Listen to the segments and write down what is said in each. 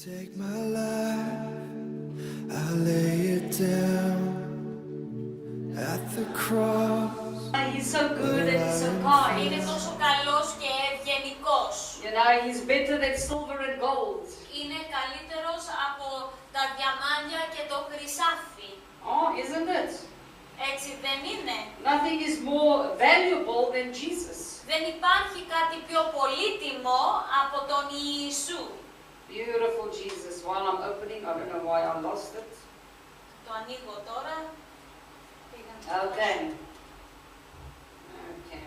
Take my life, I lay it down at the cross. He's so good and he's so kind. Είναι τόσο καλός και ευγενικός. You know, he's better than silver and gold. Είναι καλύτερος από τα διαμάντια και το χρυσάφι. Oh, isn't it? Έτσι δεν είναι? Nothing is more valuable than Jesus. Δεν υπάρχει κάτι πιο πολύτιμο από τον Ιησού. Beautiful Jesus. While I'm opening, I don't know why I lost it. Το ανοίγω τώρα. Okay. Okay.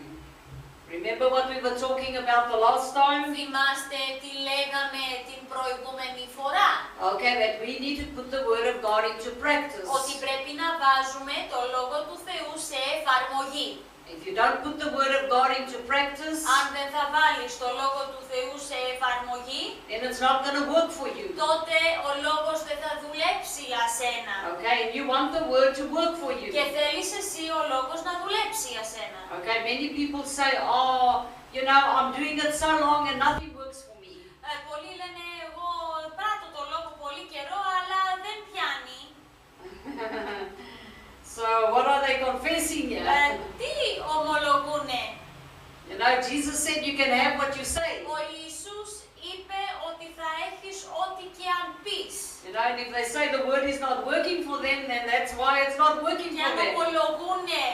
Remember what we were talking about the last time? Θυμάστε τι λέγαμε την προηγούμενη φορά? Okay, that we need to put the word of God into practice. Ότι πρέπει να βάζουμε το Λόγο του Θεού σε εφαρμογή. If you don't put the word of God into practice, Αν δεν θα βάλεις το Λόγο του Θεού σε εφαρμογή, then it's not going to work for you. τότε ο Λόγος δεν θα δουλέψει για σένα. Okay, and you want the word to work for you. Και θέλεις εσύ ο Λόγος να δουλέψει για σένα. Okay, many people say, oh, you know, I'm doing it so long and nothing works for me. Πολλοί λένε εγώ πράττω το Λόγο πολύ καιρό αλλά δεν πιάνει. So what are they confessing here? Τι ομολογούνε? You know, Jesus said you can have what you say. Ο Ιησούς είπε ότι θα έχεις ό,τι και αν πεις. You know, and if they say the word is not working for them, then that's why it's not working Και for αν them. ομολογούνε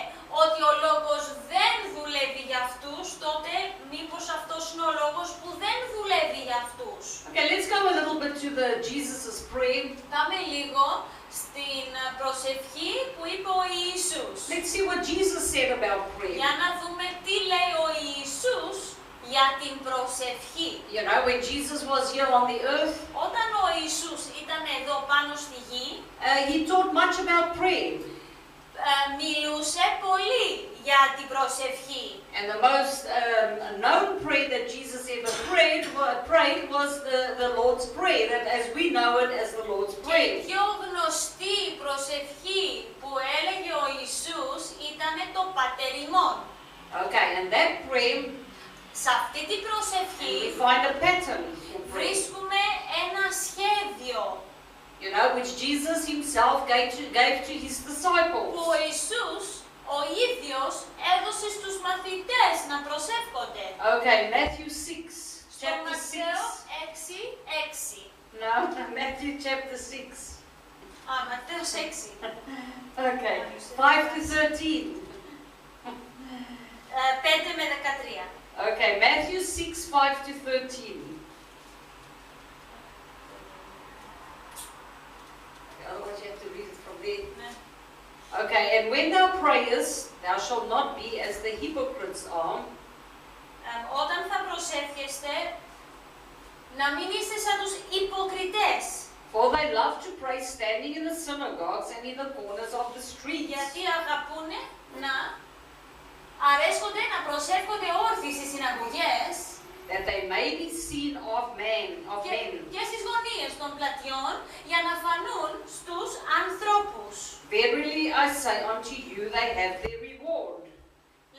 ότι ο Λόγος δεν δουλεύει για αυτούς, τότε μήπως αυτός είναι ο λόγος που δεν δουλεύει για αυτούς. Okay, let's go a little bit to the Jesus' prayer. Πάμε λίγο στην προσευχή που είπε ο Ιησούς. Let's see what Jesus said about prayer. Για να δούμε τι λέει ο Ιησούς για την προσευχή. You know, when Jesus was here on the earth, Όταν ο Ιησούς ήταν εδώ πάνω στη γη, he taught much about prayer. μιλούσε πολύ για την προσευχή. And the most known prayer that Jesus ever prayed was the Lord's Prayer, that as we know it as the Lord's Και η Prayer. πιο γνωστή προσευχή που έλεγε ο Ιησούς ήταν το Πάτερ Υμών. Okay, and that prayer, Σε αυτή την προσευχή we find a pattern for prayer. βρίσκουμε ένα σχέδιο You know, which Jesus himself gave to his disciples. που ο Ιησούς ο ίδιος έδωσε στους μαθητές να προσεύχονται. Okay, Matthew 6, Στο chapter Ματθαίο 6. 6:6. No, Matthew chapter 6. Ματθαίος 6. Okay, 5 to 13. 5 με 13. Okay, Matthew 6, 5 to 13. Otherwise you have to read it from there. Okay, and when thou prayest, thou shalt not be as the hypocrites are. Όταν θα προσεύχεστε, να μην είστε σαν τους υποκριτές. For they love to pray standing in the synagogues and in the corners of the streets. Γιατί αγαπούνε να αρέσκονται να προσεύχονται όρθιοι στις συναγωγές that they may be seen of men. και στις γωνίες των πλατιών για να φανούν στους ανθρώπους. Verily I say unto you, they have their reward.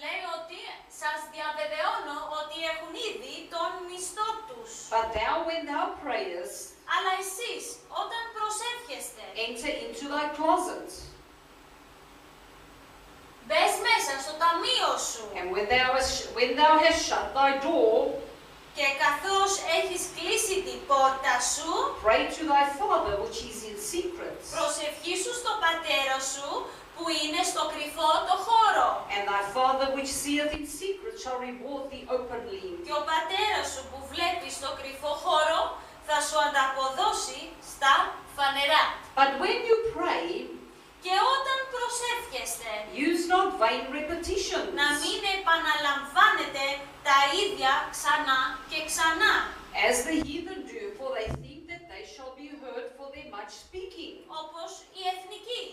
Λέει ότι σας διαβεβαιώνω ότι έχουν ήδη τον μισθό τους. But thou, when thou prayest, Αλλά εσείς όταν προσεύχεστε, enter into thy closet, μπες μέσα στο ταμείο σου and when thou hast shut thy door, και καθώς έχεις κλείσει την πόρτα σου, pray to thy Father which is in secret, προσευχήσου στον πατέρα σου που είναι στο κρυφό το χώρο. and thy Father which seeth in secret shall reward thee openly. Και ο πατέρας σου που βλέπει στο κρυφό χώρο θα σου ανταποδώσει στα φανερά. But when you pray, Και όταν προσεύχεστε, use not vain repetitions, να μην επαναλαμβάνετε τα ίδια ξανά και ξανά, as the heathen do, for they think that they shall be heard for their much speaking. όπως οι εθνικοί,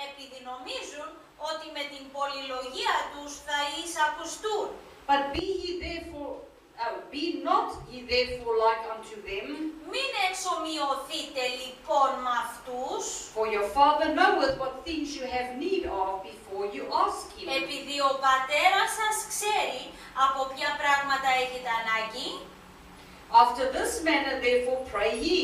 επειδή νομίζουν ότι με την πολυλογία τους θα εισακουστούν. But be not ye therefore like unto them, Μην εξομοιωθείτε λοιπόν με αυτούς, for your Father knoweth what things you have need of before you ask him. επειδή ο πατέρας σας ξέρει από ποια πράγματα έχετε ανάγκη. After this manner therefore pray ye,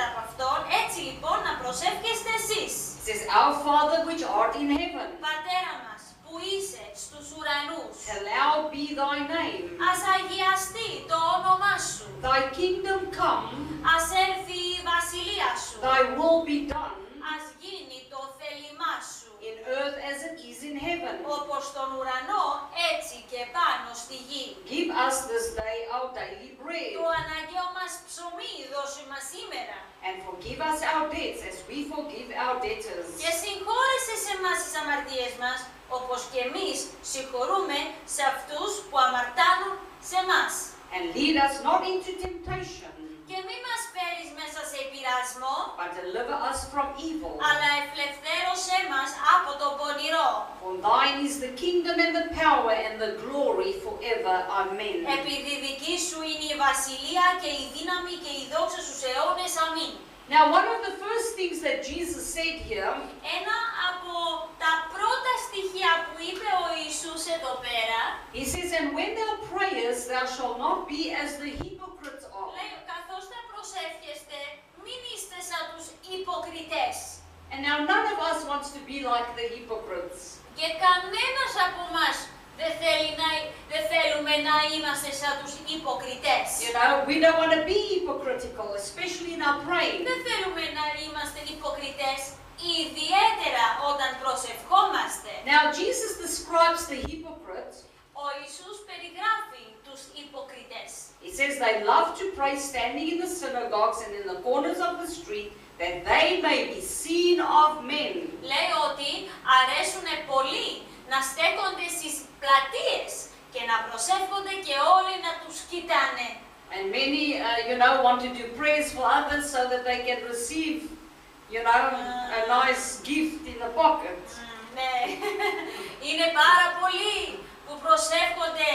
προσεύχεστε από αυτόν, έτσι λοιπόν να προσεύχεστε εσείς. It says, Our Father which art in heaven, Πατέρα μας, που είσαι στους ουρανούς, hallowed be thy name. ας αγιαστεί το όνομά σου. Thy kingdom come, Ας έρθει η βασιλεία σου. thy will be done, Ας γίνει το θέλημά σου. in earth as it is in heaven. Όπως στον ουρανό, έτσι και πάνω στη γη. Give us this day our daily Το bread, αναγκαίο μας ψωμί δώσε μας σήμερα. and forgive us our debts as we forgive our debtors. Και συγχώρεσαι σε εμάς τις αμαρτίες μας, όπως και εμείς συγχωρούμε σε αυτούς που αμαρτάνουν σε εμάς. And lead us not into temptation, Και μη μας φέρεις μέσα σε πειρασμό, but deliver us from evil. αλλά ελευθέρωσέ μας από τον πονηρό. For thine is the kingdom and the power and the glory forever. Amen. Επειδή δική σου είναι η βασιλεία και η δύναμη και η δόξα στους αιώνες. Αμήν. Now, one of the first things that Jesus said here, Ένα από τα πρώτα στοιχεία που είπε ο Ιησούς εδώ πέρα, he says, And when thou prayest, thou shalt not be as the hypocrites are. λέει, καθώς θα προσεύχεστε, μην είστε σαν τους υποκριτές. And now none of us wants to be like the hypocrites. Και κανένας από εμάς δεν θέλουμε να είμαστε σαν τους υποκριτές. You know, we don't want to be hypocritical, especially in our praying. Δεν θέλουμε να είμαστε υποκριτές, ιδιαίτερα όταν προσευχόμαστε. Now, Jesus describes the hypocrites. Ο Ιησούς περιγράφει τους υποκριτές. He says they love to pray standing in the synagogues and in the corners of the street, that they may be seen of men. Λέει ότι αρέσουν πολύ να στέκονται στις πλατείες και να προσεύχονται και όλοι να τους κοιτάνε. And many, want to do prayers for others so that they can receive, a nice gift in the pocket. Ναι, είναι πάρα πολλοί που προσεύχονται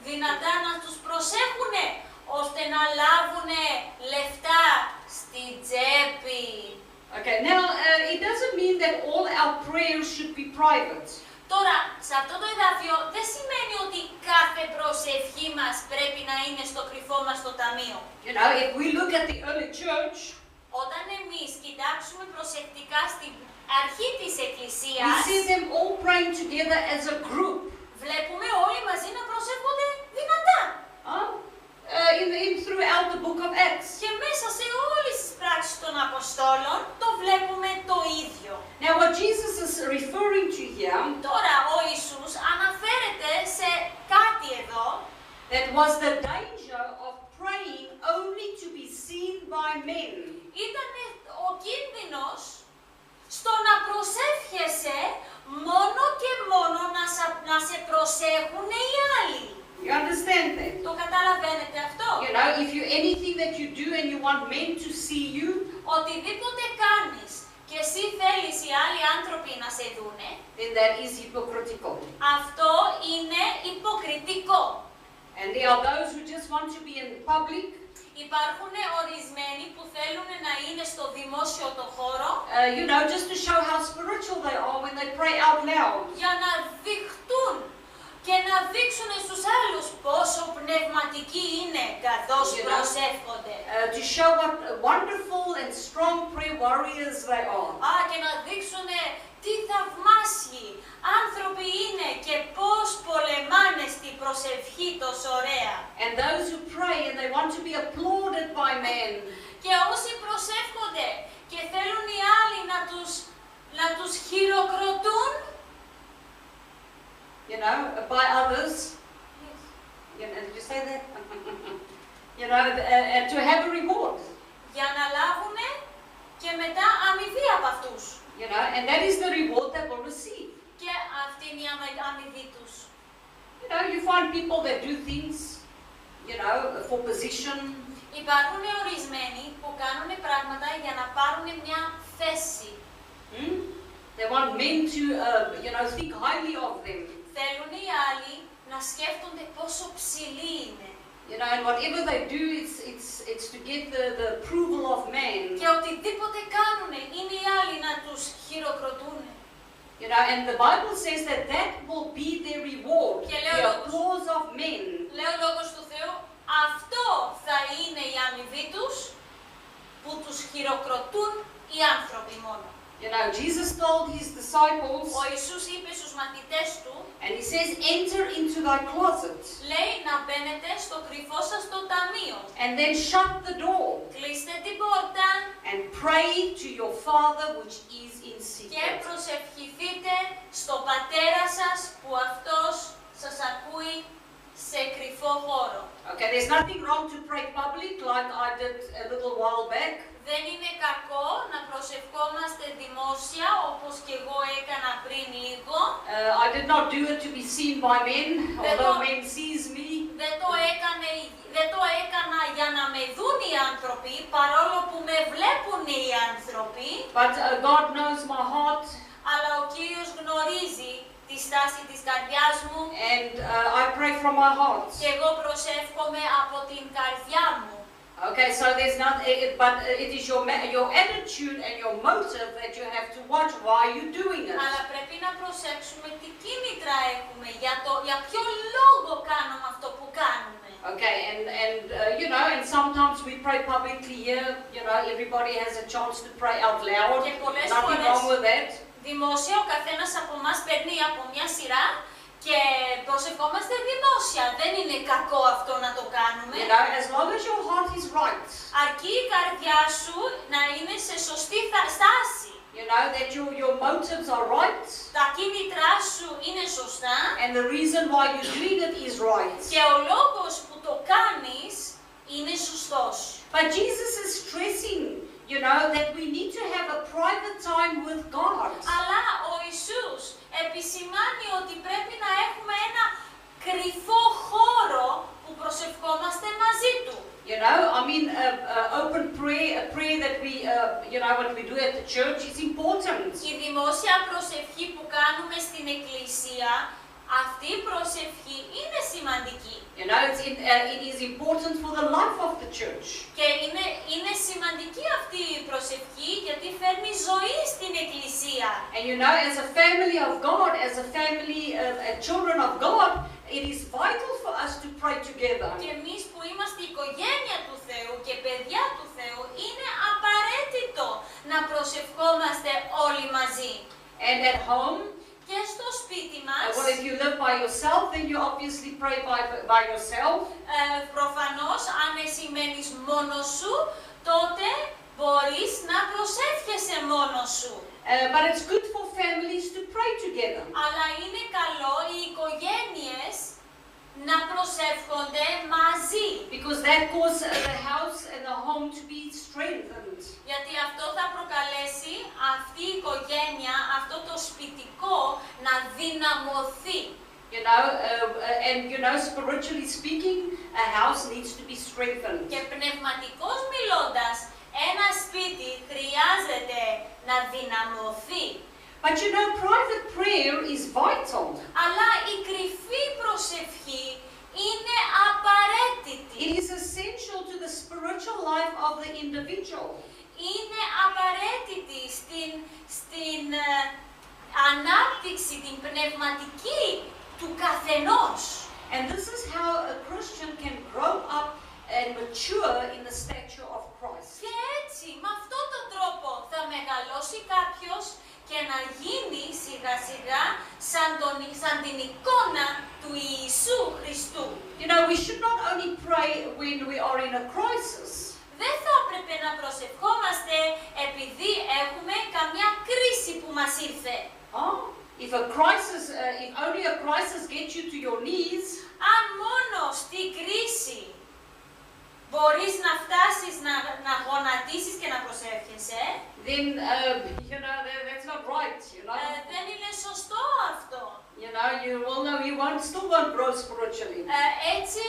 δυνατά να τους προσέχουνε, ώστε να λάβουνε λεφτά στη τσέπη. Okay, now it doesn't mean that all our prayers should be private. Τώρα, σε αυτό το εδάφιο δεν σημαίνει ότι κάθε προσευχή μας πρέπει να είναι στο κρυφό μας στο ταμείο. If we look at the early church, Όταν εμείς κοιτάξουμε προσεκτικά στην αρχή της we Εκκλησίας, see them all praying together as a group. βλέπουμε όλοι μαζί να προσεύχονται δυνατά. Throughout the book of Acts. Και μέσα σε όλες τις πράξεις των Αποστόλων το βλέπουμε το ίδιο. Now what Jesus is referring to here, Τώρα ο Ιησούς αναφέρεται σε κάτι εδώ, that was the danger of praying only to be seen by men. ήταν ο κίνδυνος στο να προσεύχεσαι μόνο και μόνο να σε προσέχουν οι άλλοι. You understand that? Το καταλαβαίνετε αυτό? Anything that you do and you want men to see you, Οτιδήποτε κάνεις και εσύ θέλεις οι άλλοι άνθρωποι να σε δούνε, then that is hypocritical. αυτό είναι υποκριτικό. And there are those who just want to be in public, Υπάρχουν ορισμένοι που θέλουν να είναι στο δημόσιο το χώρο, just to show how spiritual they are when they pray out loud. για να δειχτούν και να δείξουν στους άλλους πόσο πνευματικοί είναι καθώς προσεύχονται. To show what wonderful and strong prayer warriors they are. Και να δείξουν τι θαυμάσιοι άνθρωποι είναι και πώς πολεμάνε στην προσευχή τόσο ωραία. And those who pray and they want to be applauded by men. Και όσοι προσεύχονται και θέλουν οι άλλοι να τους χειροκροτούν, by others. Did you say that? To have a reward. για να λάβουν και μετά αμοιβή από αυτούς. And that is the reward they will receive. Και αυτή είναι η αμοιβή τους. You find people that do things, for position. Υπάρχουν ορισμένοι που κάνουν πράγματα για να πάρουν μια θέση. They want men to, think highly of them. Θέλουν οι άλλοι να σκέφτονται πόσο ψηλοί είναι. And whatever they do, it's to get the approval of man. Και οτιδήποτε κάνουν είναι οι άλλοι να τους χειροκροτούν. And the Bible says that will be their reward, the applause of men. Λέει ο Λόγος του Θεού, αυτό θα είναι η αμοιβή τους, που τους χειροκροτούν οι άνθρωποι μόνο. You know, Jesus told his disciples, Ο Ιησούς είπε στους μαθητές του, and he says, enter into thy closet, λέει να μπαίνετε στο κρυφό σας το ταμείο. and then shut the door, Κλείστε την πόρτα and pray to your Father which is in και secret. προσευχηθείτε στο Πατέρα σας που Αυτός σας ακούει σε κρυφό χώρο. Okay, there's nothing wrong to pray public like I did a little while back. Δεν είναι κακό να προσευχόμαστε δημόσια όπως και εγώ έκανα πριν λίγο. I did not do it to be seen by men, although men sees me. Δεν το έκανα για να με δουν οι άνθρωποι, παρόλο που με βλέπουν οι άνθρωποι. But God knows my heart, Αλλά ο Κύριος γνωρίζει τη στάση της καρδιάς μου and I pray from my heart. και εγώ προσεύχομαι από την καρδιά μου. Okay, so there's not, but it is your attitude and your motive that you have to watch. Why are you doing it? Αλλά πρέπει να προσέξουμε τι κίνητρα έχουμε, για ποιο λόγο κάνουμε αυτό που κάνουμε. Okay, and you know, and sometimes we pray publicly here. You know, everybody has a chance to pray out loud. Και πολλές Nothing φορές wrong with that. δημόσια ο καθένας από εμάς παίρνει από μια σειρά και προσευχόμαστε δημόσια. Δεν είναι κακό αυτό να το κάνουμε. You know, as long as your heart is right. Αρκεί η καρδιά σου να είναι σε σωστή στάση. You know, that your motives are right. Τα κίνητρά σου είναι σωστά. And the reason why you're doing it is right. Και ο λόγος που το κάνεις είναι σωστός. But Jesus is stressing, you know, that we need to have a private time with God. Αλλά ο Ιησούς επισημάνει ότι πρέπει να έχουμε ένα κρυφό χώρο που προσευχόμαστε μαζί Του. You know, I mean, open prayer, a prayer that we, you know, what we do at the church is important. Η δημόσια προσευχή που κάνουμε στην Εκκλησία, αυτή η προσευχή είναι σημαντική. You know, it is important for the life of the church. Και είναι σημαντική αυτή η προσευχή γιατί φέρνει ζωή στην Εκκλησία. And you know, as a family of God, as a family, children of God, it is vital for us to pray together. Και εμείς που είμαστε η οικογένεια του Θεού και παιδιά του Θεού, είναι απαραίτητο να προσευχόμαστε όλοι μαζί. And at home, Και στο σπίτι μας, well, if you live by yourself, then you obviously pray by yourself. προφανώς αν εσύ μένεις μόνος σου, τότε μπορείς να προσεύχεσαι μόνος σου. But it's good for families to pray together. Αλλά είναι καλό οι οικογένειες να προσεύχονται μαζί. Because that causes the house and the home to be strengthened. Γιατί αυτό θα προκαλέσει αυτή η οικογένεια, αυτό το σπιτικό να δυναμωθεί. You know, and you know, spiritually speaking, a house needs to be strengthened. Και πνευματικώς μιλώντας, ένα σπίτι χρειάζεται να δυναμωθεί. But you know, private prayer is vital. Αλλά η κρυφή προσευχή είναι απαραίτητη. It is essential to the spiritual life of the individual. Είναι απαραίτητη στην ανάπτυξη, την πνευματική του καθενός. And this is how a Christian can grow up and mature in the stature of Christ. Και έτσι, με αυτόν τον τρόπο θα μεγαλώσει κάποιος και να γίνει σιγά σιγά σαν την εικόνα του Ιησού Χριστού. You know, we should not only pray when we are in a crisis. Δεν θα έπρεπε να προσευχόμαστε επειδή έχουμε καμιά κρίση που μας ήρθε. If only a crisis gets you to your knees, Αν μόνο στη κρίση μπορείς να φτάσεις να γονατίσεις και να προσεύχεσαι, then you know that's not right. You know, δεν είναι σωστό αυτό. you know you still won't grow spiritually. Έτσι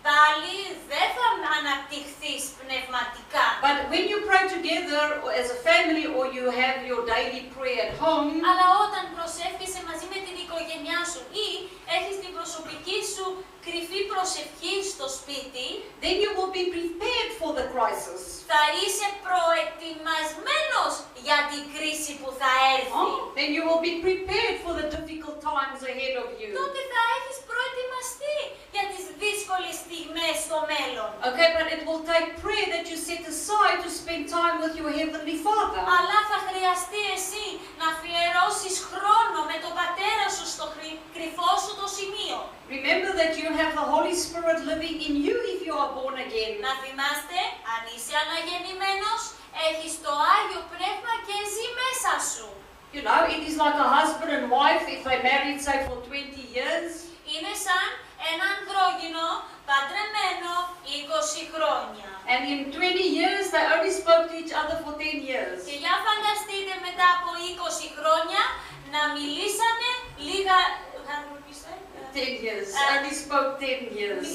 πάλι δεν θα αναπτυχθείς πνευματικά. But when you pray together as a family or you have your daily prayer at home, Αλλά όταν προσεύχεσαι μαζί με την οικογένειά σου ή έχεις την προσωπική σου κρυφή προσευχή στο σπίτι, then you will be prepared for the crisis. θα είσαι προετοιμασμένος για την κρίση που θα έρθει. Then you will be prepared for the difficult times ahead of you. Τότε θα έχεις προετοιμαστεί για τις δύσκολες δύσκολες στιγμές στο μέλλον. Okay, but it will take prayer that you set aside to spend time with your Heavenly Father. Αλλά θα χρειαστεί εσύ να αφιερώσεις χρόνο με τον Πατέρα σου στο κρυφό σου το σημείο. Remember that you have the Holy Spirit living in you if you are born again. Να θυμάστε, αν είσαι αναγεννημένος, έχεις το Άγιο Πνεύμα και ζει μέσα σου. You know, it is like a husband and wife if they married, say, for 20 years. Είναι σαν ένα ανδρόγυνο παντρεμένο 20 χρόνια. And in 20 years, they only spoke to each other for 10 years. Και για φανταστείτε μετά από 20 χρόνια να μιλήσανε λίγα... 10 years. Only spoke 10 years.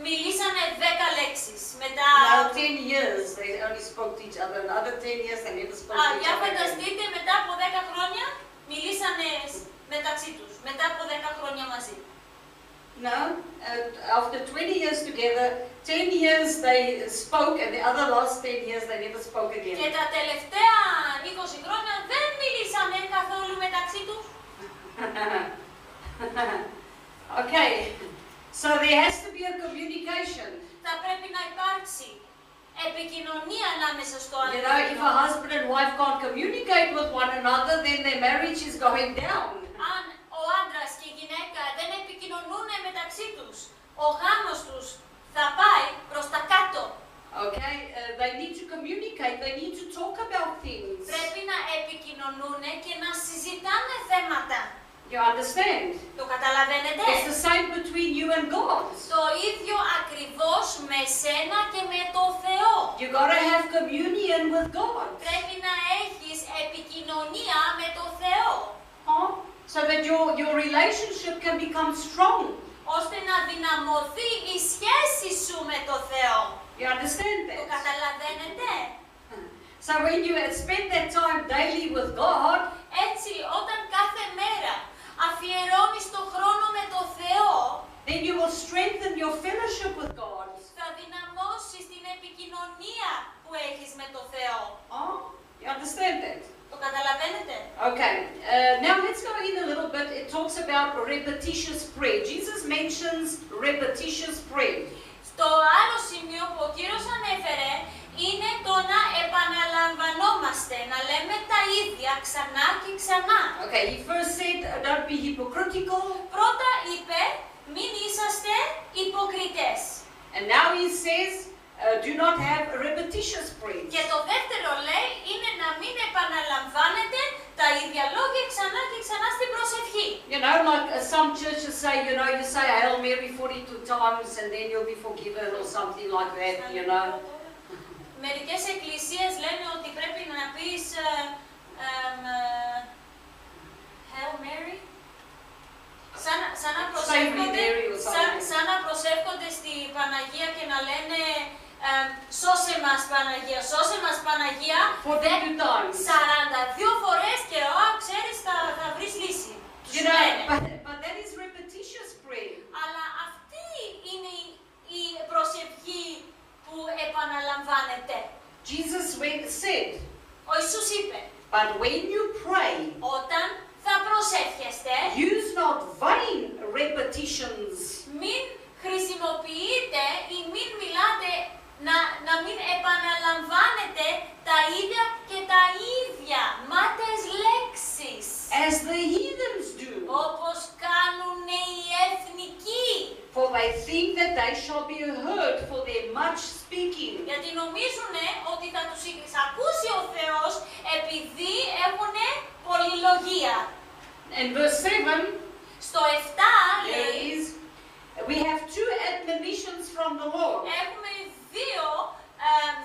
Μιλήσανε 10 λέξεις. Μετά... Now 10 years, they only spoke to each other. Another 10 years, they never spoke to each Για other. φανταστείτε μετά από 10 χρόνια μιλήσανε μεταξύ τους. Μετά από 10 χρόνια μαζί. No, after 20 years together, 10 years they spoke and the other last 10 years they never spoke again. Και τα τελευταία 20 χρόνια δεν μιλήσανε καθόλου μεταξύ τους. Okay, so there has to be a communication. Θα πρέπει να υπάρξει επικοινωνία ανάμεσα στο You know, if ανδρόγυνο. a husband and wife can't communicate with one another, then their marriage is going down. Αν ο άντρας και η γυναίκα δεν επικοινωνούν μεταξύ τους, ο γάμος τους θα πάει προς τα κάτω. Okay, they need to communicate, they need to talk about things. Πρέπει να επικοινωνούν και να συζητάνε θέματα. You understand? Το καταλαβαίνετε? It's the same between you and God. Το ίδιο ακριβώς με σένα και με το Θεό. You gotta have communion with God. Πρέπει να έχεις επικοινωνία με το Θεό. Huh? So that your relationship can become strong. Ώστε να δυναμωθεί η σχέση σου με το Θεό. You understand Το that? καταλαβαίνετε? So when you spend that time daily with God, Έτσι, όταν κάθε μέρα αφιερώνεις το χρόνο με το Θεό, then you will strengthen your fellowship with God. θα δυναμώσεις την επικοινωνία που έχεις με το Θεό. Oh, you understand that? Το καταλαβαίνετε? Okay, now let's go in a little bit. It talks about repetitious prayer. Jesus mentions repetitious prayer. Στο άλλο σημείο που ο Κύριος ανέφερε είναι το να επαναλαμβανόμαστε, να λέμε τα ίδια ξανά και ξανά. Okay, he first said, don't be hypocritical. Πρώτα είπε, μην είσαστε υποκριτές. And now he says, do not have repetitious prayers. Και το δεύτερο λέει είναι να μην επαναλαμβάνετε τα ίδια λόγια ξανά και ξανά στην προσευχή. You know, like some churches say, you know, you say Hail Mary 42 times and then you'll be forgiven or something like that, you know. Μερικές εκκλησίες λένε ότι πρέπει να πεις Hail Mary. Σαν να προσεύχονται στη Παναγία και να λένε σώσε μας Παναγία, σώσε μας Παναγία 42 φορές και ξέρεις θα βρεις λύση. You know, but that is repetitious prayer. Αλλά αυτή είναι η προσευχή που επαναλαμβάνεται. Jesus said, Ο Ιησούς είπε, but when you pray, όταν θα προσεύχεστε, use not vain repetitions. μην χρησιμοποιείτε ή μην μιλάτε, να μην επαναλαμβάνετε τα ίδια και τα ίδια μάτες λέξεις. As the heathens do. Όπως κάνουν οι εθνικοί. For they think that they shall be heard for their much speaking. Γιατί νομίζουν ότι θα τους ακούσει ο Θεός επειδή έχουν πολυλογία. And verse 7, Στο 7 there λέει, is, we have two admonitions from the Lord. έχουμε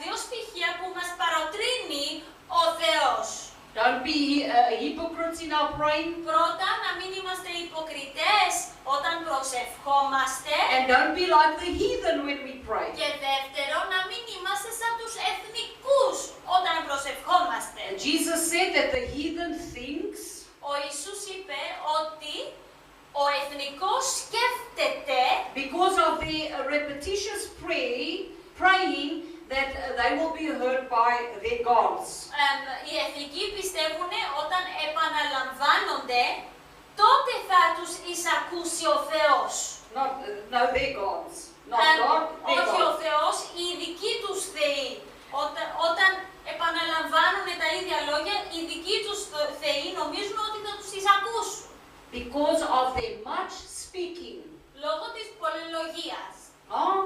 δύο στοιχεία που μας παροτρύνει ο Θεός. Don't be hypocrites in our praying. Πρώτα, να μην είμαστε υποκριτές όταν προσευχόμαστε. And don't be like the heathen when we pray. Και δεύτερο, να μην είμαστε σαν τους εθνικούς όταν προσευχόμαστε. And Jesus said that the heathen thinks Ο Ιησούς είπε ότι ο εθνικός σκέφτεται because of the repetitious praying that they will be heard by their gods. Οι εθνικοί πιστεύουν όταν επαναλαμβάνονται, τότε θα τους εισακούσει ο Θεός. No, their gods. not God, their όχι ο God. Θεός, οι δικοί τους θεοί. Όταν επαναλαμβάνουν τα ίδια λόγια, οι δικοί τους θεοί νομίζουν ότι θα τους εισακούσουν. Because of their much speaking. Λόγω της πολυλογίας. Oh,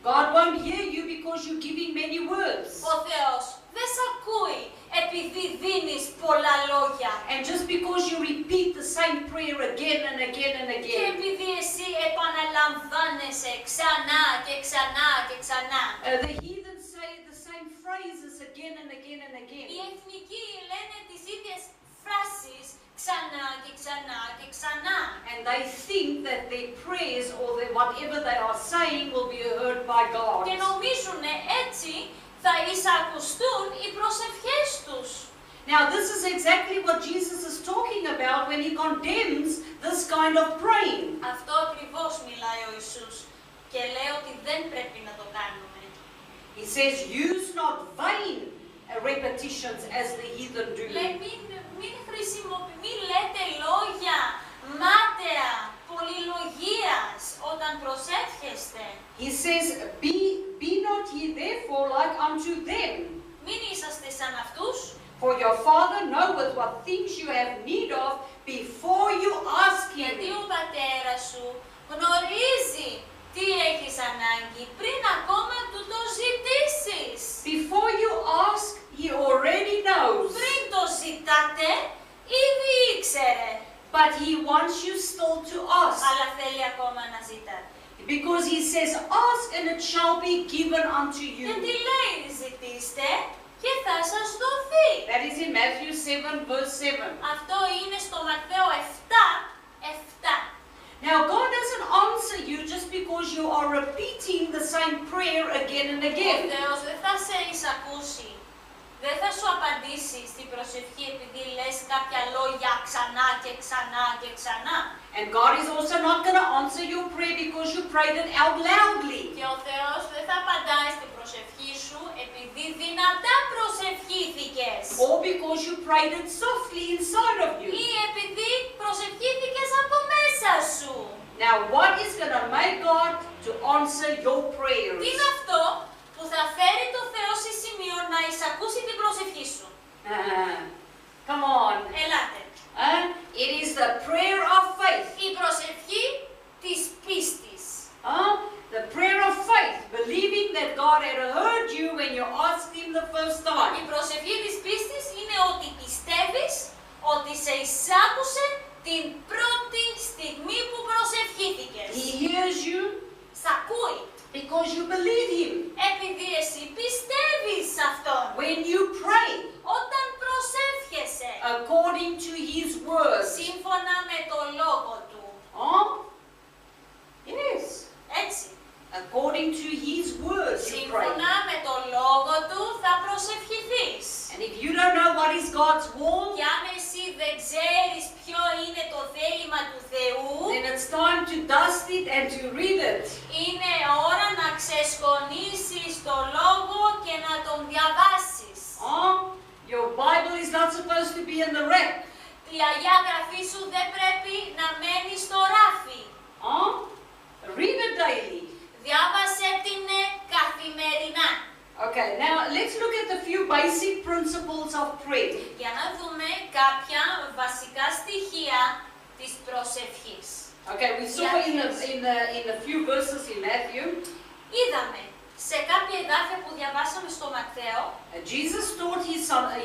God won't hear you because you're giving many words. Ο Θεός δεν σ' ακούει επειδή δίνεις πολλά λόγια. And just because you repeat the same prayer again and again and Και again. επειδή εσύ επαναλαμβάνεσαι ξανά και ξανά και ξανά. The heathen say the same phrases again and again and Οι again. εθνικοί λένε τις ίδιες φράσεις ξανά και ξανά και ξανά. And they think that their prayers or whatever they are saying will be heard by God. Και νομίζουν έτσι θα εισακουστούν οι προσευχές τους. Now this is exactly what Jesus is talking about when he condemns this kind of praying. Αυτό ακριβώς μιλάει ο Ιησούς και λέει ότι δεν πρέπει να το κάνουμε. He says, use not vain repetitions as the heathen do. Λέει μην λέτε λόγια μάταια, πολυλογίας όταν προσεύχεστε. He says, be not ye therefore like unto them. Μην είσαστε σαν αυτούς. For your Father knoweth what things you have need of before you ask Γιατί him. ο πατέρας σου γνωρίζει τι έχεις ανάγκη πριν ακόμα του το ζητήσεις. Before you ask, he already knows. Πριν το ζητάτε, ήδη ήξερε. But he wants you still to ask. Αλλά θέλει ακόμα να ζητάτε. Because he says, ask and it shall be given unto Γιατί you. λέει ζητήστε και θα σας δοθεί. That is in Matthew 7 verse 7. Αυτό είναι στο Ματθαίο 7:7. Now God doesn't answer you just because you are repeating the same prayer again and Ο again. Θεός δεν θα σε εισακούσει. Δεν θα σου απαντήσει στην προσευχή επειδή λες κάποια λόγια ξανά και ξανά και ξανά. And God is also not going to answer your prayer because you prayed it out loudly. Και ο Θεός δεν θα απαντάει στην προσευχή σου επειδή δυνατά προσευχήθηκες. Or because you prayed it softly inside of Ή you. επειδή προσευχήθηκες από μέσα σου. Now what is going to make God to answer your Τι prayers? είναι αυτό που θα φέρει το Θεό σε σημείο να εισακούσει την προσευχή σου. Come on. Ελάτε. It is the prayer of faith. Η προσευχή της πίστης. The prayer of faith, believing that God had heard you when you asked him the first Η time. προσευχή της πίστης είναι ότι πιστεύεις ότι σε εισάκουσε την πρώτη στιγμή που προσευχήθηκες. He hears you Σ' ακούει. because you believe him. Επειδή εσύ πιστεύεις σε Αυτόν. When you pray Όταν προσεύχεσαι according to his word. σύμφωνα με το λόγο Του. Yes. Έτσι. According to his word you pray. Σύμφωνα με το λόγο Του θα προσευχηθείς. And if you don't know what is God's will, Και αν εσύ δεν ξέρεις ποιο είναι το θέλημα του Θεού, then it's time to dust it and to read it. είναι ώρα να ξεσκονίσεις το λόγο και να τον διαβάσεις. Your Bible is not supposed to be in the rack. Η Αγιά Γραφή σου δεν πρέπει να μένει στο ράφι. Read it daily. Διάβασέ την καθημερινά. Okay, now let's look at a few basic principles of prayer. Για να δούμε κάποια βασικά στοιχεία της προσευχής. Okay, we saw in a few verses in Matthew, Είδαμε σε κάποια εδάφια που διαβάσαμε στο Ματθαίο, Jesus taught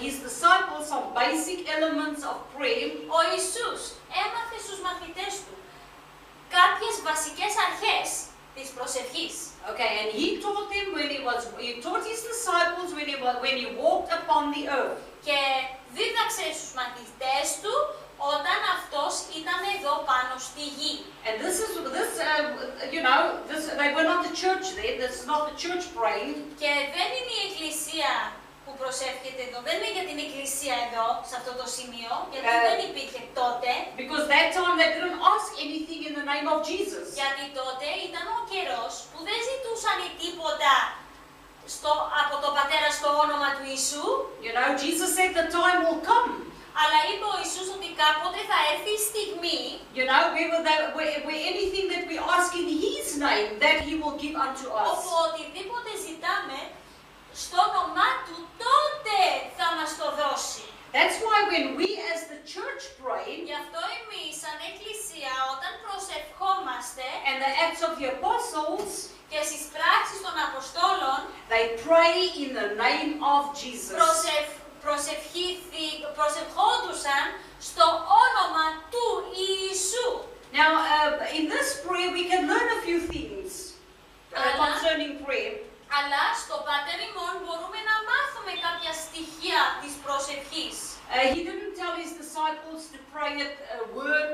his disciples some basic elements of prayer. ο Ιησούς έμαθε στους μαθητές του κάποιες βασικές αρχές της προσευχής. Okay, and he taught them he taught his disciples when he walked upon the earth. Και δίδαξε στους μαθητές του όταν αυτός ήταν εδώ πάνω στη γη. And they were not the church there. This is not the church praying. Και δεν είναι η εκκλησία που προσεύχεται εδώ, δεν είναι για την εκκλησία εδώ, σε αυτό το σημείο, γιατί δεν υπήρχε τότε. Because that time they didn't ask anything in the name of Jesus. Γιατί τότε ήταν ο καιρός που δεν ζητούσαν τίποτα από τον Πατέρα στο όνομα του Ιησού. You know, Jesus said the time will come. Αλλά είπε ο Ιησούς ότι κάποτε θα έρθει η στιγμή, you know, where anything that we ask in His name, that He will give unto όπου us. οτιδήποτε ζητάμε στο όνομά Του, τότε θα μας το δώσει. That's why when we as the church pray, Γι' αυτό εμείς σαν Εκκλησία όταν προσευχόμαστε and the Acts of the Apostles, και στις πράξεις των Αποστόλων they pray in the name of Jesus. προσευχόντουσαν στο όνομα του Ιησού. Now, in this prayer we can learn a few things concerning prayer. Αλλά στο Πάτερ Υμών μπορούμε να μάθουμε κάποια στοιχεία της προσευχής. He didn't tell his disciples to pray it word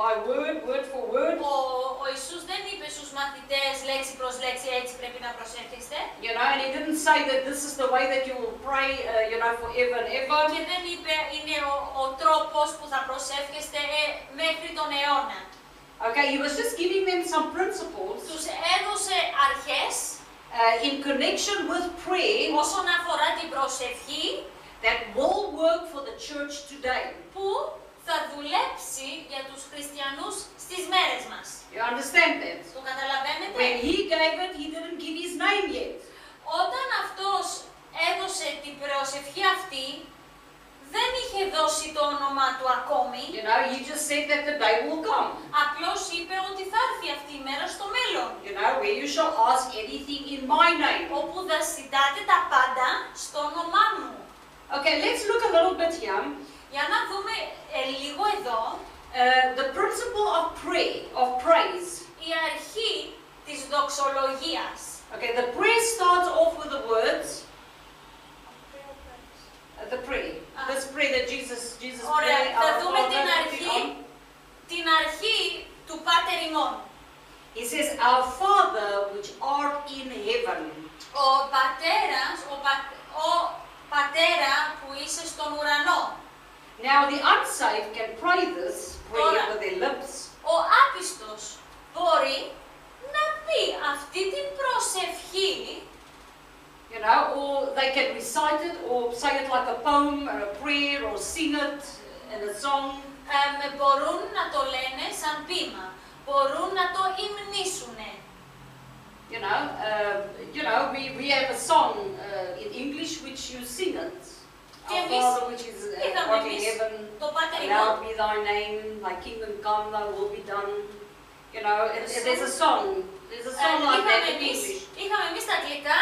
by word, word for word. Ο Ιησούς δεν είπε στους μαθητές λέξη προς λέξη έτσι πρέπει να προσεύχεστε. You know, and he didn't say that this is the way that you will pray, you know, forever and ever. Και δεν είπε είναι ο τρόπος που θα προσεύχεστε μέχρι τον αιώνα. Okay, he was just giving them some principles Τους έδωσε αρχές in connection with prayer όσον αφορά την προσευχή that will work for the church today. που θα δουλέψει για τους χριστιανούς στις μέρες μας. You understand that? Το καταλαβαίνετε? When he gave it, he didn't give his name yet. Όταν αυτός έδωσε την προσευχή αυτή, δεν είχε δώσει το όνομά του ακόμη. You know, he just said that the day will come. Απλώς είπε ότι θα έρθει αυτή η μέρα στο μέλλον. You know, where you shall ask anything in my name. Όπου θα ζητάτε τα πάντα στο όνομά μου. Okay, let's look a little bit here. Για να δούμε λίγο εδώ, The principle of praise. η αρχή της δοξολογίας. Okay, the prayer starts off with the words. The prayer. This prayer that Jesus Ωραία, prayed. θα Our δούμε Father, την αρχή του Πάτερ Υμών. He says, "Our Father which art in heaven." Ο πατέρας, ο πατέρα που είσαι στον ουρανό. Now the unsaved can pray this prayer with their lips. Ο άπιστος μπορεί να πει αυτή την προσευχή, You know, or they can recite it or say it like a poem or a prayer or sing it in a song. μπορούν να το λένε σαν ποίημα, μπορούν να το υμνήσουνε. You know, we have a song in English which you sing it. Και Our εμείς Father which is είχαμε art in εμείς heaven, το Πάτερ Υμών. hallowed be thy name, thy kingdom come, thy will be done. You know, there's a song. There's a song like that in English. Είχαμε εμείς τα αγγλικά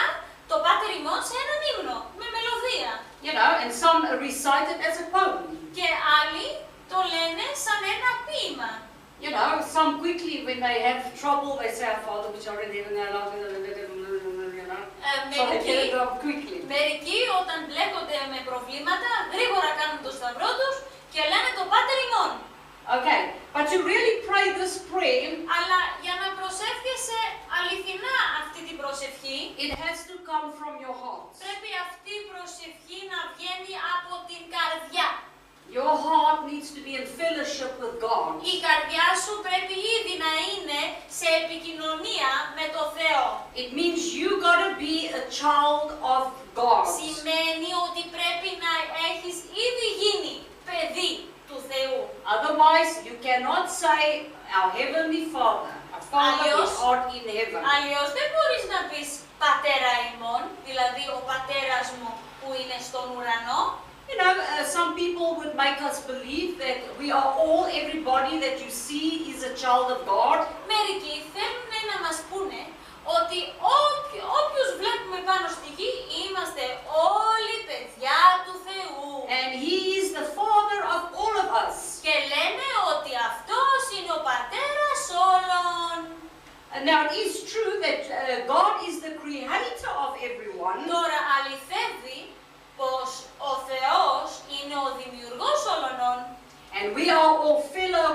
το Πάτερ Υμών σε έναν ύμνο, με μελωδία. You know, and some recite it as a poem. Και άλλοι το λένε σαν ένα ποίημα. You know, some quickly when they have trouble, they say, "Our Father which art in heaven, hallowed be thy name," you know. So they get it up quickly. Μερικοί όταν μπλέκονται με προβλήματα, γρήγορα κάνουν το σταυρό τους και λένε το Πάτερ Υμών. Okay, but to really pray this prayer, Αλλά για να προσεύχεσαι αληθινά αυτή την προσευχή, it has to come from your heart. πρέπει αυτή η προσευχή να βγαίνει από την καρδιά. Your heart needs to be in fellowship with God. Η καρδιά σου πρέπει ήδη να είναι σε επικοινωνία με το Θεό. It means you gotta be a child of God. Σημαίνει ότι πρέπει να έχεις ήδη γίνει παιδί του Θεού. Otherwise, you cannot say, "Our Heavenly Father, our Father which art in heaven." Αλλιώς δεν μπορείς να πεις Πατέρα ημών, δηλαδή ο πατέρας μου που είναι στον ουρανό. You know, some people would make us believe that we are all, everybody that you see is a child of God. Μερικοί θέλουν να μας πούνε ότι όποιους βλέπουμε πάνω στη γη είμαστε όλοι παιδιά του Θεού. And He is the Father of all of us. Και λένε ότι αυτός είναι ο πατέρας όλων. Now it is true that God is the creator of everyone. Τώρα αληθεύει πως ο Θεός είναι ο δημιουργός όλων. And we are all fellow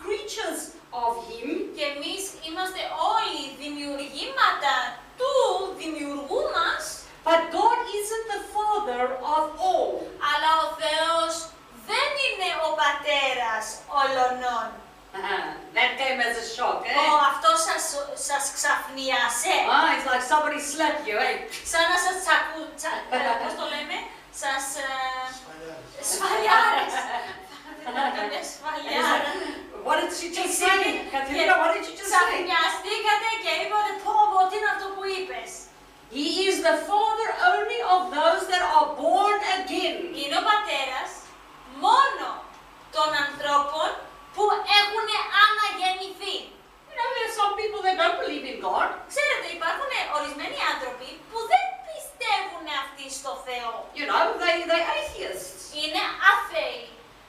creatures of Him. Και εμείς είμαστε όλοι δημιουργήματα του δημιουργού μας. But God isn't the Father of all. Αλλά ο Θεός δεν είναι ο πατέρας όλων. That came as a shock, eh? Αυτό σας ξαφνίασε. It's like somebody slapped you, eh? Σαν να σας πώς το λέμε, σας σφαλιάρισε. You know, what did you just say? Ξαφνιαστήκατε και είπατε πω τι είναι αυτό που είπες. He is the father only of those that are born again. Είναι ο πατέρας μόνο των ανθρώπων που έχουν αναγεννηθεί. You know, there are some people that don't believe in God. Ξέρετε, υπάρχουν ορισμένοι άνθρωποι που δεν πιστεύουν αυτοί στο Θεό. You know, they're atheists. Είναι άθεοι.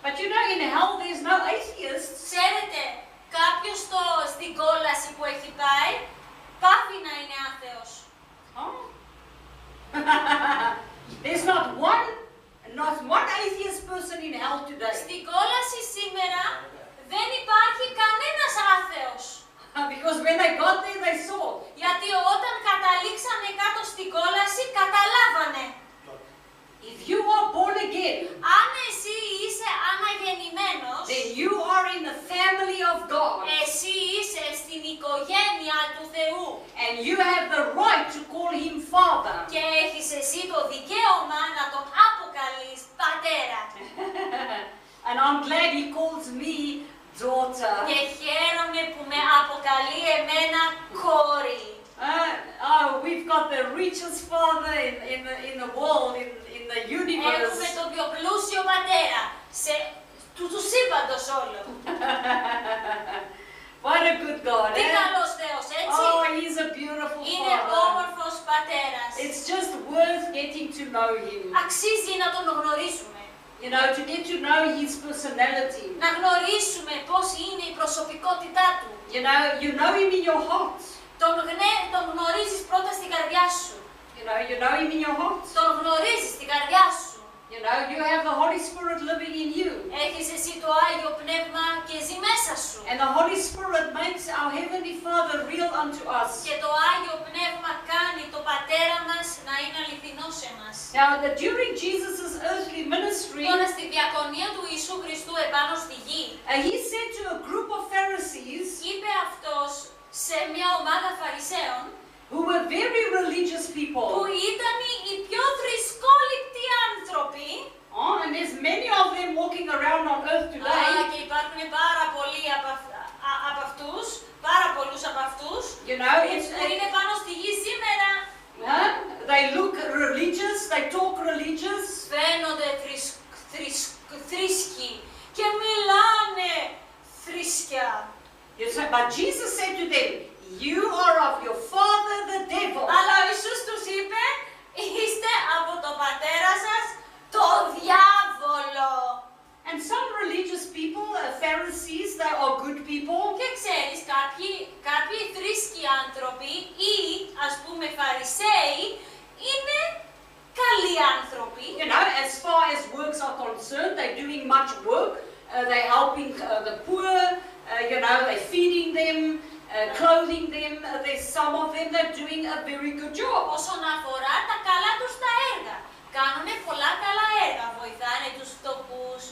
But you know, in hell there's no atheists. Ξέρετε, κάποιος στην κόλαση που έχει πάει, πάθει να είναι άθεος. Oh. There's not one atheist person in hell today. Στην κόλαση σήμερα δεν υπάρχει κανένας άθεος. Because when they got there, they saw. Γιατί όταν καταλήξανε κάτω στην κόλαση, καταλάβανε. If you are born again, Αν εσύ είσαι αναγεννημένος, then you are in the family of God. εσύ είσαι στην οικογένεια του Θεού. And you have the right to call him Father. Και έχεις εσύ το δικαίωμα να τον αποκαλείς πατέρα. And I'm glad he calls me daughter. Και χαίρομαι που με αποκαλεί εμένα κόρη. We've got the richest father in the world, in the universe. Έχουμε τον πιο πλούσιο πατέρα του σύμπαντος όλου. What a good God. Τι καλός Θεός, έτσι. Oh, he's a beautiful Είναι father. όμορφος πατέρας. It's just worth getting to know him. Αξίζει να τον γνωρίσουμε. You know, to get to know his personality. Να γνωρίσουμε πώς είναι η προσωπικότητά του. You know him in your heart. Τον γνωρίζεις πρώτα στην καρδιά σου. You know him in your heart. Τον γνωρίζεις στην καρδιά σου. You know, you have the Holy Spirit living in you. Έχεις εσύ το Άγιο Πνεύμα και ζει μέσα σου. And the Holy Spirit makes our Heavenly Father real unto us. Και το Άγιο Πνεύμα κάνει το Πατέρα μας να είναι αληθινός σε μας. Now, during Jesus' earthly ministry, Τώρα στη διακονία του Ιησού Χριστού επάνω στη γη, he said to a group of Pharisees, είπε αυτός σε μια ομάδα Φαρισαίων, who were very religious που people. ήταν οι πιο θρησκόληπτοι άνθρωποι. Oh, and there's many of them walking around on earth today. Και υπάρχουν πάρα πολλοί από αυτούς, You know, που είναι πάνω στη γη σήμερα. they look religious, they talk religious. Φαίνονται θρήσκοι και μιλάνε θρήσκια. But Jesus said to them, you are of your father the devil. Αλλά ο Ιησούς τους είπε, είστε από τον πατέρα σας, το διάβολο. And some religious people, Pharisees, they are good people. Και ξέρεις, κάποιοι θρήσκοι άνθρωποι ή ας πούμε Φαρισαίοι είναι καλοί άνθρωποι. You know, as far as works are concerned, they're doing much work. They're helping the poor. They're feeding them, clothing them. There's some of them that are doing a very good job. Όσον αφορά τα καλά τους τα έργα, κάνουν πολλά καλά έργα. Βοηθάνε τους φτωχούς,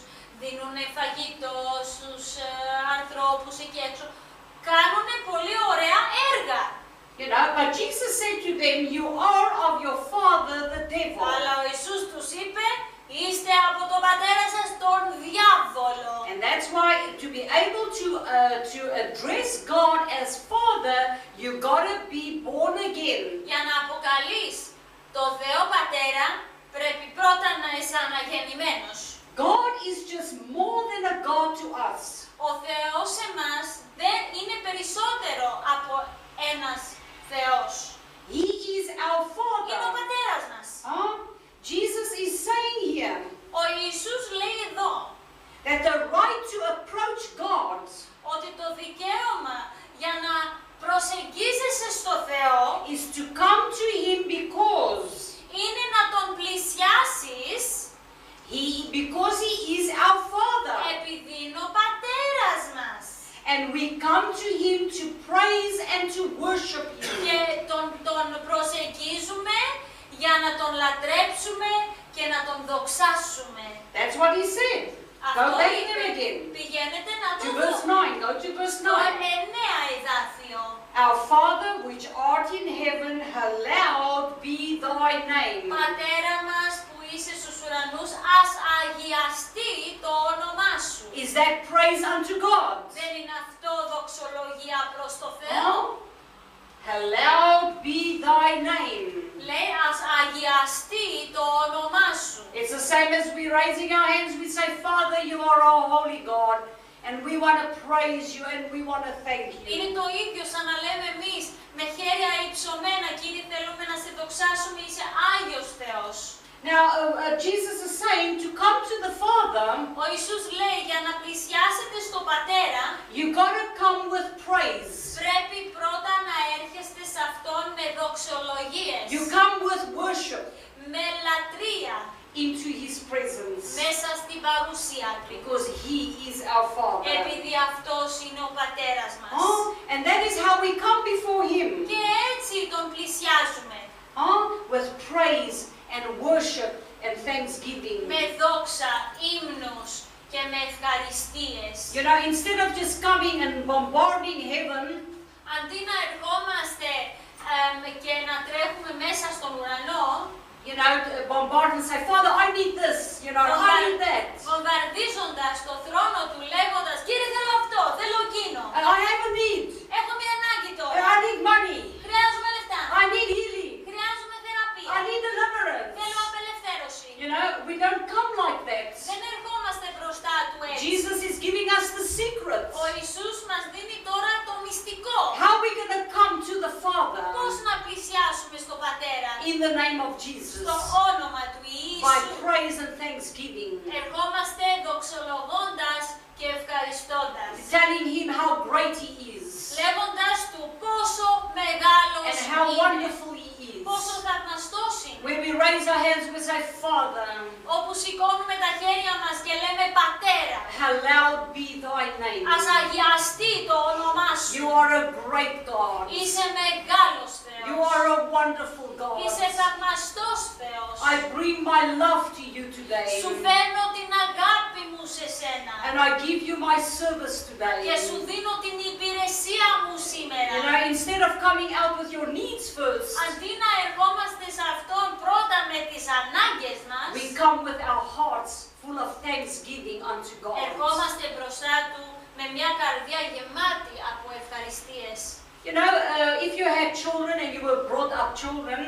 δίνουν φαγητό στους ανθρώπους εκεί έξω. Κάνουν πολύ ωραία έργα. You know, but Jesus said to them, you are of your father the devil. Αλλά ο Ιησούς τους είπε, είστε από τον πατέρα σας τον διάβολο. And that's why to be able to address God as Father, you gotta be born again. Για να αποκαλείς το Θεό Πατέρα, πρέπει πρώτα να είσαι αναγεννημένος. God is just more than a God to us. Ο Θεός σε μας δεν είναι περισσότερο από ένας Θεός. He is our Είναι ο Father. Πατέρας μας. Jesus is saying here Ο Ιησούς λέει εδώ that the right to approach God ότι το δικαίωμα για να προσεγγίζεσαι στο Θεό is to come to Him because είναι να τον πλησιάσεις because He is our Father. επειδή είναι ο Πατέρας μας. And we come to Him to praise and to worship Him. Και τον προσεγγίζουμε για να τον λατρέψουμε και να τον δοξάσουμε. That's what He said. Go Αυτό back είπε. there again. Πηγαίνετε να το To verse δούμε. 9. Go to verse Το 9. 9 εδάφιο. Our Father which art in heaven, hallowed be thy name. Πατέρα μας που είσαι στους ουρανούς, ας αγιαστεί το όνομά σου. Is that praise unto God? Δεν είναι αυτό δοξα δοξολογία προς το Θεό. Hallowed be thy name. Λέει ας αγιαστεί το όνομά σου. It's the same as we raising our hands, we say, Father, you are our holy God, and we want to praise you and we want to thank Είναι you. το ίδιο σαν να λέμε εμείς με χέρια υψωμένα, Κύριε, θέλουμε να σε δοξάσουμε, είσαι Άγιος Θεός. Now, Jesus is saying to come to the Father, Ο Ιησούς λέει για να πλησιάσετε στον Πατέρα, you got to come with praise. πρέπει πρώτα να έρχεστε σε Αυτόν με δοξολογίες, You come with worship με λατρεία, into His presence, μέσα στην παρουσία Του. because He is our Father. Επειδή Αυτός είναι ο Πατέρας μας. And that is how we come before Him, Και έτσι Τον πλησιάζουμε. with praise and worship and thanksgiving. Με δόξα, ύμνους και με ευχαριστίες. You know, instead of just coming and bombarding heaven, Αντί να ερχόμαστε και να τρέχουμε μέσα στον ουρανό, you know, bombard and say, Father, I need this, you know, I need that. βομβαρδίζοντας το θρόνο Του λέγοντας, Κύριε θέλω αυτό, θέλω εκείνο, I have a need. έχω μια ανάγκη τώρα, I need money. χρειάζομαι λεφτά, I need healing. χρειάζομαι θεραπεία, I need deliverance. θέλω απελευθέρωση. You know, we don't come like that. Δεν ερχόμαστε μπροστά Του έτσι. Jesus is giving us the secret. Ο Ιησούς μας δίνει τώρα το μυστικό. How are we going to come to the Father? Πώς να πλησιάσουμε στον Πατέρα, In the name of Jesus. στο όνομα Του By Ιησού. praise and thanksgiving. Ερχόμαστε δοξολογώντας και ευχαριστώντας. Telling Him how great He is. Λέγοντας Του πόσο μεγάλος And how είναι, wonderful He πόσο is. θαυμαστός είναι. When we raise our hands, we say, Father, Όπου σηκώνουμε τα χέρια μας και λέμε Πατέρα, hallowed be thy name. ας αγιαστεί το όνομά Σου. You are a great God. Είσαι μεγάλος You Θεός. are a wonderful God. Είσαι θαυμαστός Θεός. I bring my love to you today. Σου φέρνω την αγάπη μου σε σένα. And I give you my service today. Και σου δίνω την υπηρεσία μου σήμερα. You know, instead of coming out with your needs first, Αντί να ερχόμαστε σε Αυτόν πρώτα με τις ανάγκες μας, we come with our hearts full of thanksgiving unto God. ερχόμαστε μπροστά Του με μια καρδιά γεμάτη από ευχαριστίες. You know, if you had children and you were brought up children,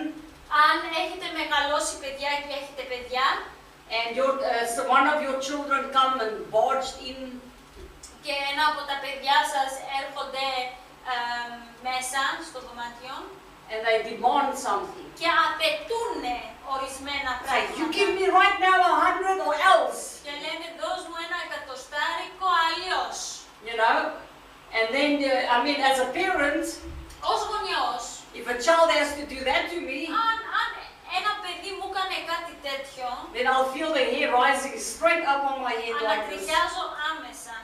Αν έχετε μεγαλώσει παιδιά και έχετε παιδιά, and so one of your children come and barged in, και ένα από τα παιδιά σας έρχονται μέσα στο δωμάτιο and they demand something. και απαιτούν ορισμένα Say, you give πράγματα. me right now 100 or else. Και λένε δώσ' μου ένα εκατοστάρικο αλλιώς. You know, and then, I mean, as a parent, Ως γονιός, if a child has to do that to me, αν ένα παιδί μου έκανε κάτι τέτοιο, then I'll feel the hair rising straight up on my head like this. ανακριχιάζω άμεσα.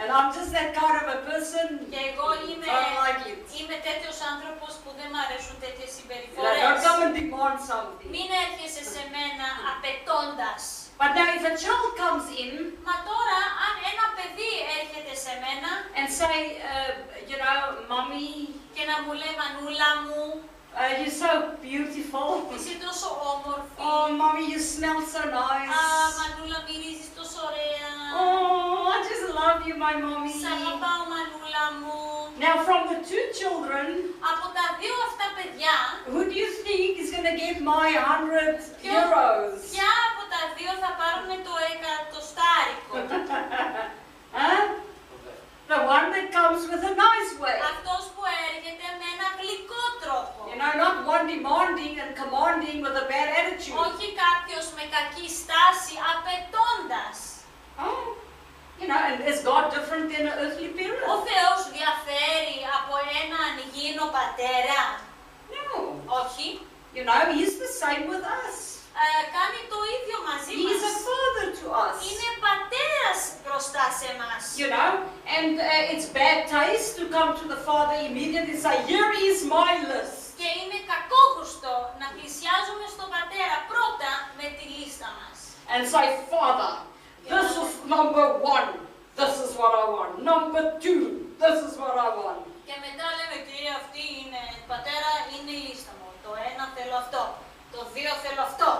And I'm just that kind of a person. Και εγώ I don't like it. είμαι τέτοιος άνθρωπος που δεν μ' αρέσουν τέτοιες You know, συμπεριφορές. don't come and demand something. Μην έρχεσαι σε μένα απαιτώντας. But now if a child comes in Μα τώρα, αν ένα παιδί έρχεται σε μένα and say, you know, Mommy, και να μου λέει Μανούλα μου, you're so beautiful. είσαι τόσο όμορφη. Oh, Mommy, you smell so nice. Μανούλα, μυρίζεις τόσο ωραία. Oh, I just love you, my mommy. Σ' αγαπάω, Μανούλα μου. Now, from the two children, Από τα δύο αυτά παιδιά, who do you think is going to get my 100 euros? ποια από τα δύο θα πάρουν το εκατοστάρικο? Huh? The one that comes with a nice way. Αυτός που έρχεται με ένα γλυκό τρόπο. You know, not one demanding and commanding with a bad attitude. Όχι κάποιος με κακή στάση, απαιτώντας. Oh, you know, and is God different than an earthly Ο parent? Θεός διαφέρει από έναν γήινο πατέρα? No. Όχι. You know, He's the same with us. Κάνει το ίδιο μαζί He's a μας. father to us. Είναι πατέρας μπροστά σε εμάς. You know, and it's bad taste to come to the Father immediately and say, here is my list. Και είναι κακόγουστο να πλησιάζουμε στον πατέρα πρώτα με τη λίστα μας. And say, Father, this is number 1. This is what I want. Number 2. This is what I want. Και μετά λέμε, Κύριε, αυτή είναι, πατέρα, είναι η λίστα μου. Το 1 θέλω αυτό. Το 2 θέλω αυτό.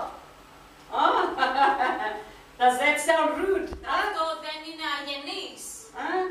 Does that sound rude? Huh? Αυτό δεν είναι αγενής. Huh?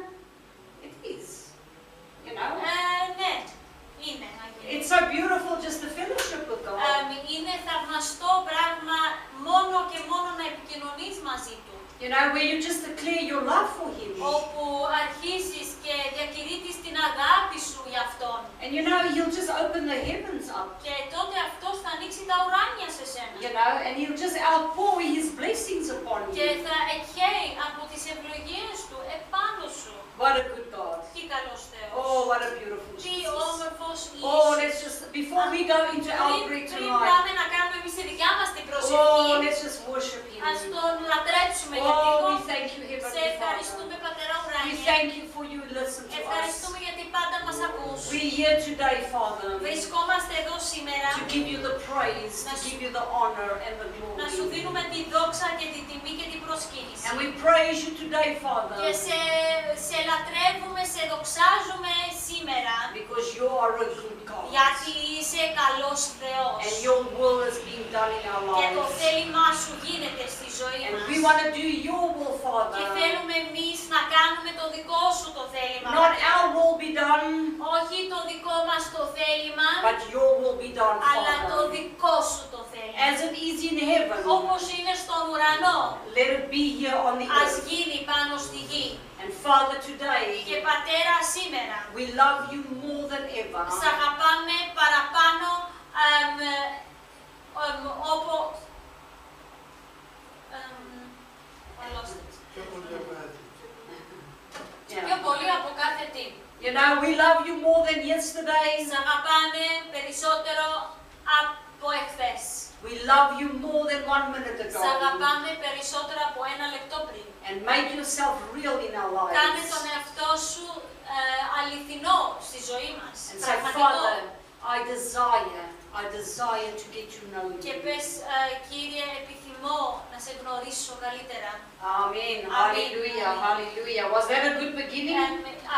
You know, where you just declare your love for Him. όπου αρχίσεις και διακηρύττεις την αγάπη σου για Αυτόν. And you know, He'll just open the heavens up. Και τότε Αυτός θα ανοίξει τα ουράνια σε σένα. You know, and He'll just outpour His blessings upon Και you. θα εκχέει από τις ευλογίες Του επάνω σου. What a good God. Τι καλός Θεός. Oh, what a beautiful Τι Jesus. όμορφος Oh, Ιησούς. let's just, before we go into our break Πριν tonight, πάμε να κάνουμε εμείς τη δικιά μας την oh, προσευχή, let's just worship ας Him. Τον λατρέψουμε για Oh, λίγο. we thank you, Σε Heavenly ευχαριστούμε Father. Πατέρα We ουράνιε. thank you for you listen to us. Ευχαριστούμε γιατί πάντα μας ακούς. We're here today, Father, Βρισκόμαστε εδώ σήμερα to give you the praise, to give you the honor and the να σου glory. δίνουμε τη δόξα και τη τιμή και την προσκύνηση. And we praise you today, Father, Και σε λατρεύουμε, σε δοξάζουμε σήμερα, because you are a good God. γιατί είσαι καλός Θεός. And your will is being done in our Και το lives. θέλημά σου γίνεται στη ζωή And μας. we want to do your will, Και Father. θέλουμε εμείς να κάνουμε το δικό σου το θέλημα. Not our will be done, Όχι το δικό μας το θέλημα, but your will be done, αλλά το Father. δικό σου το θέλημα. As it is in heaven, Όπως είναι στον ουρανό, let it be here on the ας earth. γίνει πάνω στη γη. And Father, Και today, Πατέρα σήμερα, we love you more than ever. σ' αγαπάμε παραπάνω όπως... Πιο πολύ από κάθε τι. You know, we love you more than yesterday. Σ' αγαπάμε περισσότερο από εχθές. We love you more than 1 minute Σ' ago. αγαπάμε περισσότερο από 1 λεπτό πριν. And make yourself real in our Κάνε lives. τον εαυτό σου αληθινό στη ζωή μας. And say, Father, I desire to get to know Και you. πες, Κύριε, επιθυμώ να σε γνωρίσω καλύτερα. Amen. Hallelujah. Hallelujah. Was that a good beginning?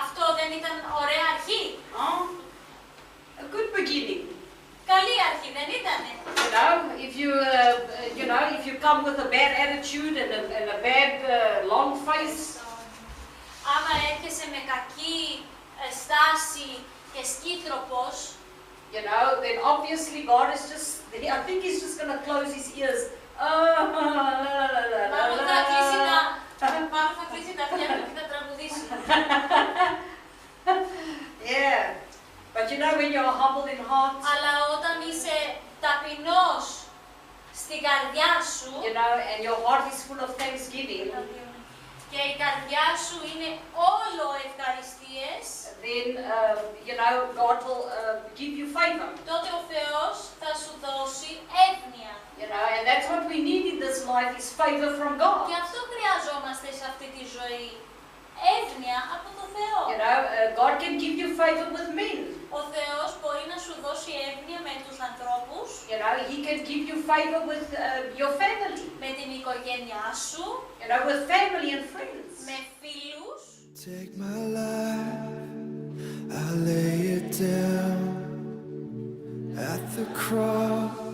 Αυτό δεν ήταν ωραία αρχή. Huh? A good beginning. Καλή αρχή, δεν ήτανε. You know, if you come with a bad attitude and a bad long face, Άμα έρχεσαι με κακή στάση και σκύτροπος, you know, then obviously God is just, I think He's just going to close His ears. μάλλον θα κλείσει τα αυτιά του και θα τραγουδήσει. Yeah. But you know, when you're humble in heart, Αλλά όταν είσαι ταπεινός στην καρδιά σου, you know, and your heart is full of thanksgiving, και η καρδιά σου είναι όλο ευχαριστίες, then, you know, God will give you favor. τότε ο Θεός θα σου δώσει έγνοια. You know, and that's what we need in this life is favor from God. Και αυτό χρειαζόμαστε σε αυτή τη ζωή. Έγνοια από το Θεό. You know, God can give you favor with men. Ο Θεός μπορεί να σου δώσει έγνοια με τους ανθρώπους, You know, He can give you favor with your family. με την οικογένειά σου, You know, with family and friends. με φίλους. Take my life, I lay it down at the cross.